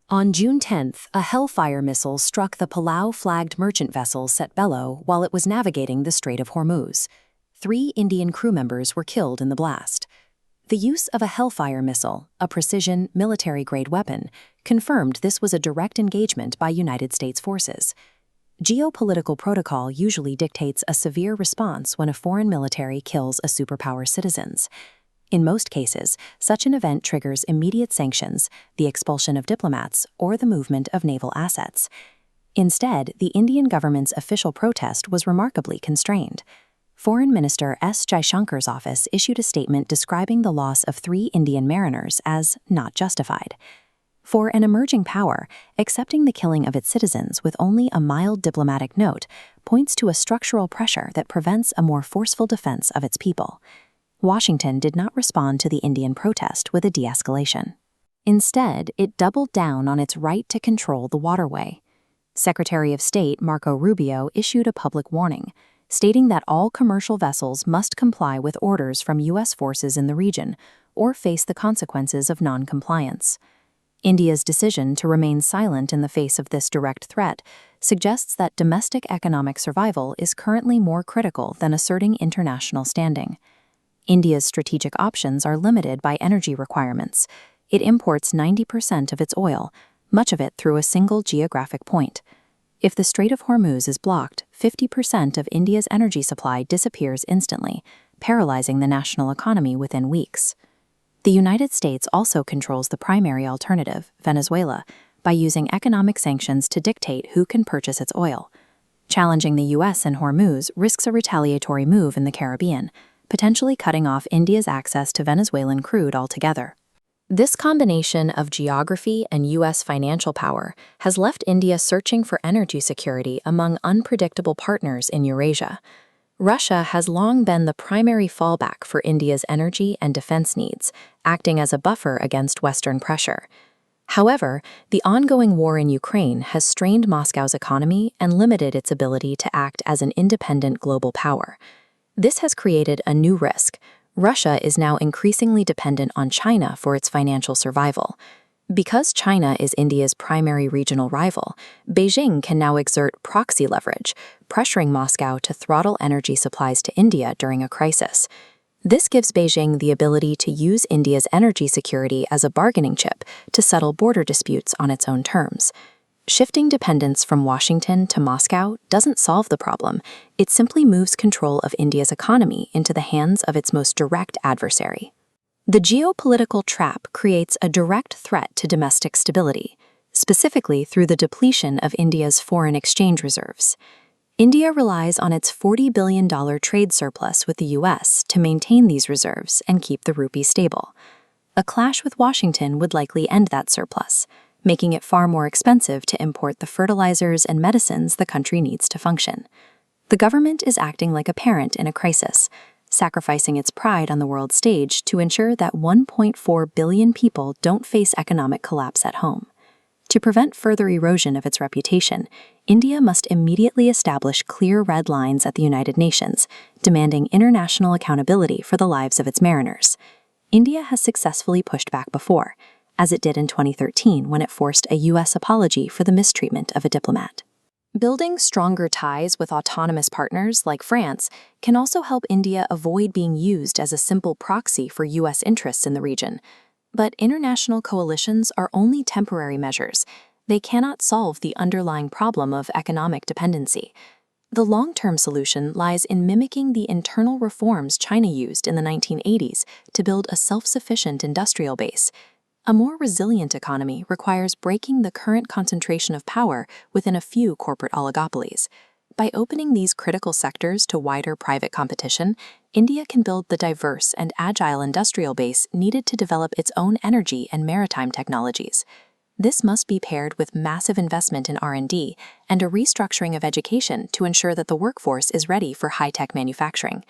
On June 10th, a Hellfire missile struck the Palau-flagged merchant vessel Set Bello while it was navigating the Strait of Hormuz. 3 Indian crew members were killed in the blast. The use of a Hellfire missile, a precision, military-grade weapon, confirmed this was a direct engagement by United States forces. Geopolitical protocol usually dictates a severe response when a foreign military kills a superpower's citizens. In most cases, such an event triggers immediate sanctions, the expulsion of diplomats, or the movement of naval assets. Instead, the Indian government's official protest was remarkably constrained. Foreign Minister S. Jaishankar's office issued a statement describing the loss of 3 Indian mariners as not justified. For an emerging power, accepting the killing of its citizens with only a mild diplomatic note points to a structural pressure that prevents a more forceful defense of its people. Washington did not respond to the Indian protest with a de-escalation. Instead, it doubled down on its right to control the waterway. Secretary of State Marco Rubio issued a public warning, stating that all commercial vessels must comply with orders from U.S. forces in the region or face the consequences of non-compliance. India's decision to remain silent in the face of this direct threat suggests that domestic economic survival is currently more critical than asserting international standing. India's strategic options are limited by energy requirements. It imports 90% of its oil, much of it through a single geographic point. If the Strait of Hormuz is blocked, 50% of India's energy supply disappears instantly, paralyzing the national economy within weeks. The United States also controls the primary alternative, Venezuela, by using economic sanctions to dictate who can purchase its oil. Challenging the U.S. and Hormuz risks a retaliatory move in the Caribbean, potentially cutting off India's access to Venezuelan crude altogether. This combination of geography and U.S. financial power has left India searching for energy security among unpredictable partners in Eurasia. Russia has long been the primary fallback for India's energy and defense needs, acting as a buffer against Western pressure. However, the ongoing war in Ukraine has strained Moscow's economy and limited its ability to act as an independent global power. This has created a new risk. Russia is now increasingly dependent on China for its financial survival. Because China is India's primary regional rival, Beijing can now exert proxy leverage, pressuring Moscow to throttle energy supplies to India during a crisis. This gives Beijing the ability to use India's energy security as a bargaining chip to settle border disputes on its own terms. Shifting dependence from Washington to Moscow doesn't solve the problem. It simply moves control of India's economy into the hands of its most direct adversary. The geopolitical trap creates a direct threat to domestic stability, specifically through the depletion of India's foreign exchange reserves. India relies on its $40 billion trade surplus with the U.S. to maintain these reserves and keep the rupee stable. A clash with Washington would likely end that surplus, making it far more expensive to import the fertilizers and medicines the country needs to function. The government is acting like a parent in a crisis, sacrificing its pride on the world stage to ensure that 1.4 billion people don't face economic collapse at home. To prevent further erosion of its reputation, India must immediately establish clear red lines at the United Nations, demanding international accountability for the lives of its mariners. India has successfully pushed back before, as it did in 2013 when it forced a U.S. apology for the mistreatment of a diplomat. Building stronger ties with autonomous partners like France can also help India avoid being used as a simple proxy for U.S. interests in the region. But international coalitions are only temporary measures. They cannot solve the underlying problem of economic dependency. The long-term solution lies in mimicking the internal reforms China used in the 1980s to build a self-sufficient industrial base. A more resilient economy requires breaking the current concentration of power within a few corporate oligopolies. By opening these critical sectors to wider private competition, India can build the diverse and agile industrial base needed to develop its own energy and maritime technologies. This must be paired with massive investment in R&D and a restructuring of education to ensure that the workforce is ready for high-tech manufacturing.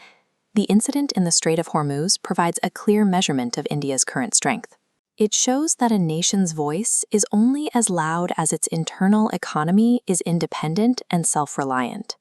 The incident in the Strait of Hormuz provides a clear measurement of India's current strength. It shows that a nation's voice is only as loud as its internal economy is independent and self-reliant.